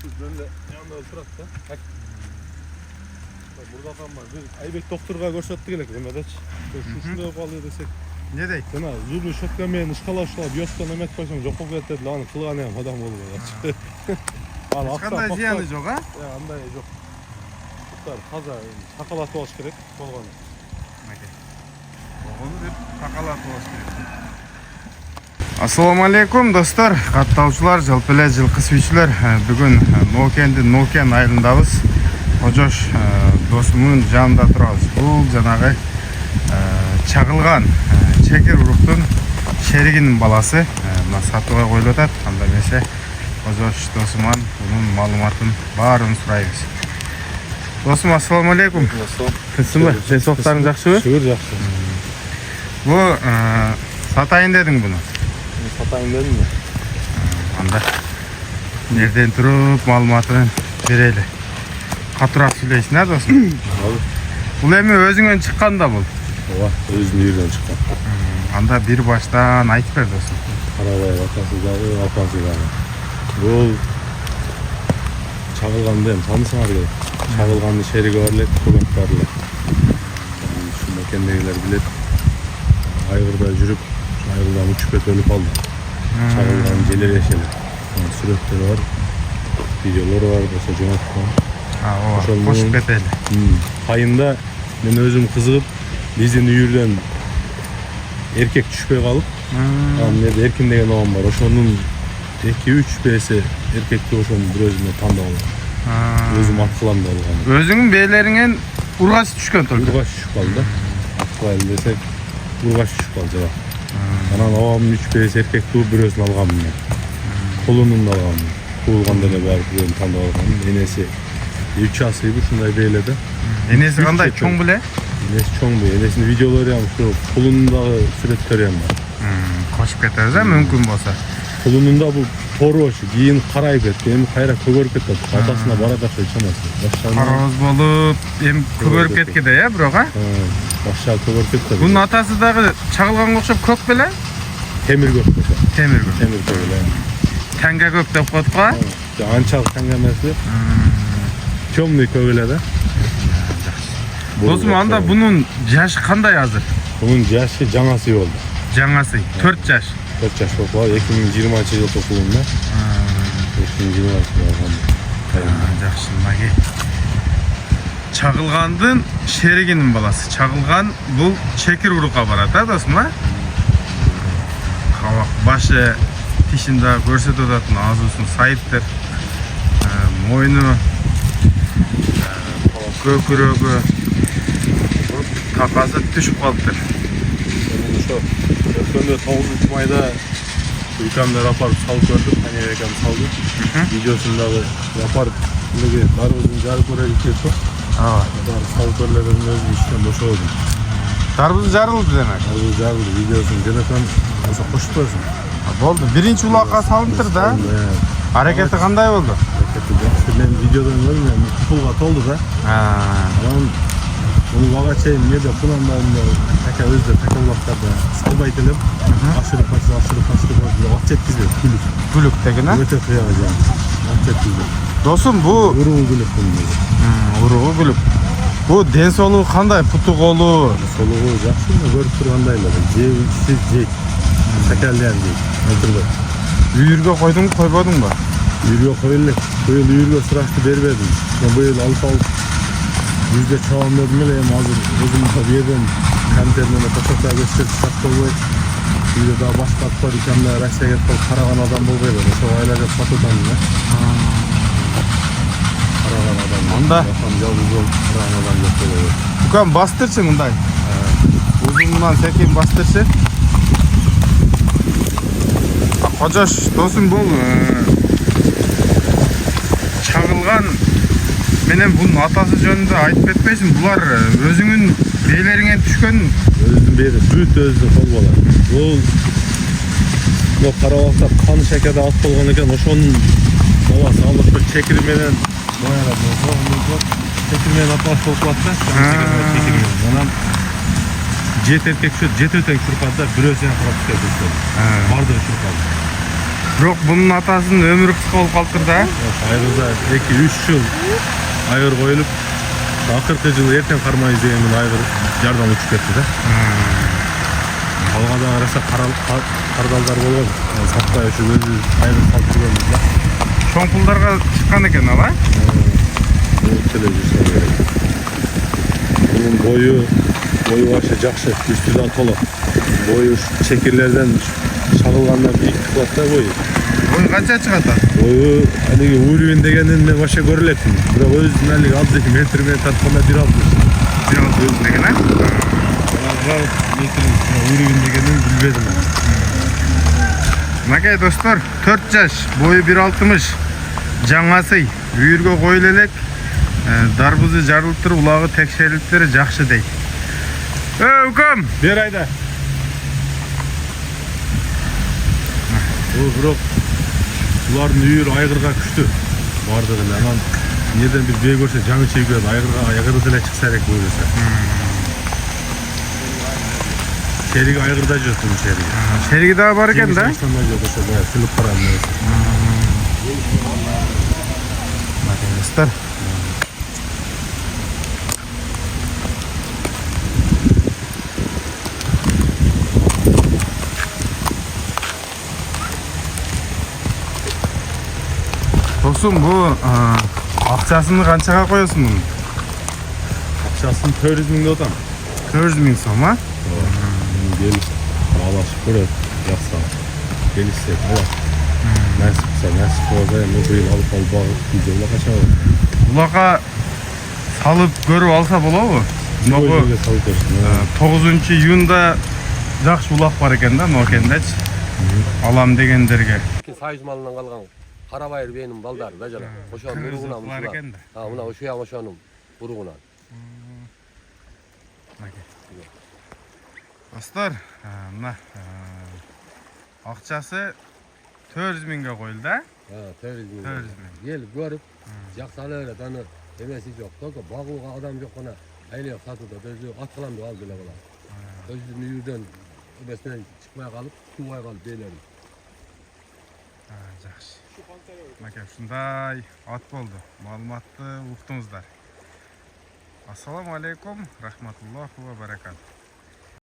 Böyle yanında oturak da. Burada kalmaz. Aybek doktorga görsettik elek Mehmet. Şuşunda kalıyor desek. Ne deydi? Sana zurnu şoklamaya ışkalap yostan emek koysam jokop etedi lan kılganayam adam olur. Hiç qanday ziyani жоқ, ha? Ya андай жоқ. Туктар таза сакалатып алыш керек болгону. Болгону деп сакалатып алыш керек. Assalomu alaykum dostlar, каттаучулар, жалпы эле жылкы сүйүүчүлөр. Бүгүн Нокен айылындабыз. Кожош досумдун жанында турабыз. Бул жанагы чагылган чекер уруктун шеригинин баласы. Мына сатууга коюлуп атат. Анда эмесе Кожош досуман bunun маалыматын баарын сурайбыз. Досум, ассаламу алейкум. Тынчсыңбы? Денсаулыктарың жакшыбы? Шүгүр жакшы. Бу сатайын дедиң буну. Сатайын дедим да. Анда нерден туруп маалыматын берели. Катуураак сүйлөйсүң, а досум? Бул эми өзүңөн чыккан да бул. Ооба, өзүнүн үйүнөн чыккан. Анда бир баштан айтып бер досум. Карабай атасы дагы, апасы дагы. Бул чагылганды эми таанысыңар эле. Чагылгандын шериги бар эле, көмөк бар эле. Ушул мекендегилер билет. Айгырда жүрүп, айгырдан учуп кетип өлүп калды. Чагылган желерешели. Сүрөттөр бар, видеолор бар, болсо жөнөткөн. Ооба, кошуп кетели. Кайында мен өзүм кызыгып, биздин үйүрдөн эркек түшпөй калып, анан жерде эркин деген огам бар. Ошонун 2-3 бээси эркекти ошону бир өзүмө тандап алгам. Өзүм аткылам да алгам. Өзүңүн бээлериңен ургаш түшкөн только. Ургаш түшүп калды. Аткылайлы десек, ургаш түшүп калды жаба. Анан огамдын 3 бээси эркекти бир өзүн алгам мен. Колунун алгам. Туулганда эле барып бир өзүн тандап алгам. Энеси 3 асыйбы ушундай бээледе. Энеси кандай, чоң беле? Энеси чоң бе. Энесинин видеолору ham ушу кулундагы сүрөттөрү ham бар. Кошуп кетебиз, мүмкүн болсо. Кулунунда бул торбошу кийин карайып кетти. Эми кайра көгөрүп кетти. Атасына барат окшойт чамасы. Карооз болуп, эми көгөрүп кеткенде, бирок, башка көгөрүп кетти. Бунун атасы дагы чагылганга окшоп көк беле? Темир көк болсо. Темир көк. Темир көк эле. Таңга көк деп коет го? Анчалык таңга эмес. Чөмдүй көк эле да. Досум, анда бунун жашы кандай азыр? Бунун жашы жаңасы болду. Жаңасы 4 жаш. 4 жаш болуп калды. 2020-жылы токулунда. 2020-жылы алгам. Жакшы, маги. Чагылгандын шеригинин баласы. Чагылган бул чекер урукка барат, досум, Кабак башы тишин да көрсөтүп ататын, азуусун сайыптыр. Мойну, көкүрөгү, такасы түшүп калыптыр. Ошо өткөндө 9-майда укамдар апарып салып көрдүк, кане экем салды. Видеосундагы апарып эле дарбыздын жарып көрөлүк деп чок. Салып көрөлөрдүн өзү иштен бошодум. Дарбыз жарылды демек. Дарбыз жарылды, видеосун жөнөтөм, болсо кошуп койсуң. Болду. Биринчи улакка салынтыр да. Аракети кандай болду? Аракети жакшы. Мен видеодон көрдүм, пулга толду да. Анан bunu vaga çeyim ne de kullanmalarında taka özde takılmaklarda sıkılmayı delip aşırı kaçtı at çetkizdi Gülük tegine? Öte kıyacağım at çetkizdi Dostum bu uruğu gülük bunun uruğu gülük Bu den soluğu kanday putu kolu Soluğu jakşı mı görüp turgandayla siz jek tekerleyen jek öldürme Uyurga koydun mu koybadın mı? Uyurga koyuluk bu yıl uyurga sıraçtı berbedim ben bu yıl alıp Yüzde çoğum dedim öyle hem hazır özüm bir yerden kanterlerine kaçaklar gösterip sattı oluyor. Bir de daha başka atlar ikamda raksaya getip karagan adam bol böyle. Şu aylarca satıdan ne? Karagan adam. Onda? Yapan yalnız ol karagan adam yok oluyor. Bukan bastırsın bunday. Uzundan sekin bastırsın. Kocaş dostum bu çağılgan Менен bunun atası жөнүндө айтып кетпейсиң, булар өзүңүн бээлериңен түшкөн. Өзүнүн бээри бүт өзүнүн кол болот. Бул карабалта кан шекерде ат болгон экен, ошонун баласы алып бир чекири менен чекири менен атмаш болуп калат да. Анан жет эркек жети өтөң чуркады да, бирөөсү карап кетти. Бардыгы чуркады. Бирок бунун атасынын өмүрү кыска болуп калыптыр да. Айгырда 2-3 жыл айгыр коюлуп, акыркы жылы эртең кармайбыз дегенмен айгыр жардан учуп кетти да. Алгада караса кардалдар болгон. Сатпай ушу өзү айгыр салып жүргөнбүз да. Чоң пулдарга чыккан экен ал, а? Деле жүрсө керек. Bunun boyu başı жақсы, üstü de tolu. Boyu çekirlerden şakılgandan büyük kılat da boyu. Boyu kança çıkartar? Boyu hani Uğur'un degeninde başa görületin. Bura özün halde aldık metre tartmada 1.60. 1.60 degen, ha? Uğur'un degenin bilmedim. Makay dostlar, 4 yaş, boyu 1.60. Жаңасы үйірге қойыл елек, дарбызы жарылып тұр, улағы текшеріліктері жақшы дейді. Өкім! Бер айда. Бұрық, бұлардың үйір айғырға күшті. Бардығын, анан неден бір бей көрсе жаңы чегіледі, айғыры діле шықса әрек бөлесе. Шерігі айғырда жүрсің шерігі. Шерігі daha бар екен, да? Жеңіс жоқ, осы бая сүліп қарадым өсі. Arkadaşlar. Dostum bu akçasını kançaga koyuyorsun bunun? Akçasını 400 ming otam. 400 ming so'm, ha? Geliş, bağlaşıp ko'radi, yaxshi. Gelişse, alaq. Nasip qilsa, nasip bo'lsa, endi bu yil olib bag'ib, videolar qachon. Bularga salib ko'rib olsa bo'ladimi? Bu 9 iyunda жақсы улак бар екен да, Нокендач. Алам дегендерге. Sayız malından kalgan Karabayır benim baldar da jala. Oşanın buruğuna Var eкен да. Ha, buna oşanın buruğuna. Dostlar, mına akçası 400 mingga qo'yildi. Ha, 400 ming. 400 ming. Gelip görüp, jaksalı öyle tanı demesi yok. Toka bağlığa adam yok ona. Aylıyor satıda, gözü atkalan da al bile bala. Gözünün yüzden öbesinden çıkmaya kalıp, tuvaya kalıp beylerim. Жақсы. Мәке, шундай ат болды. Маалыматты уктуңуздар. Ассаламу алейкум, рахматуллахи ва баракатух.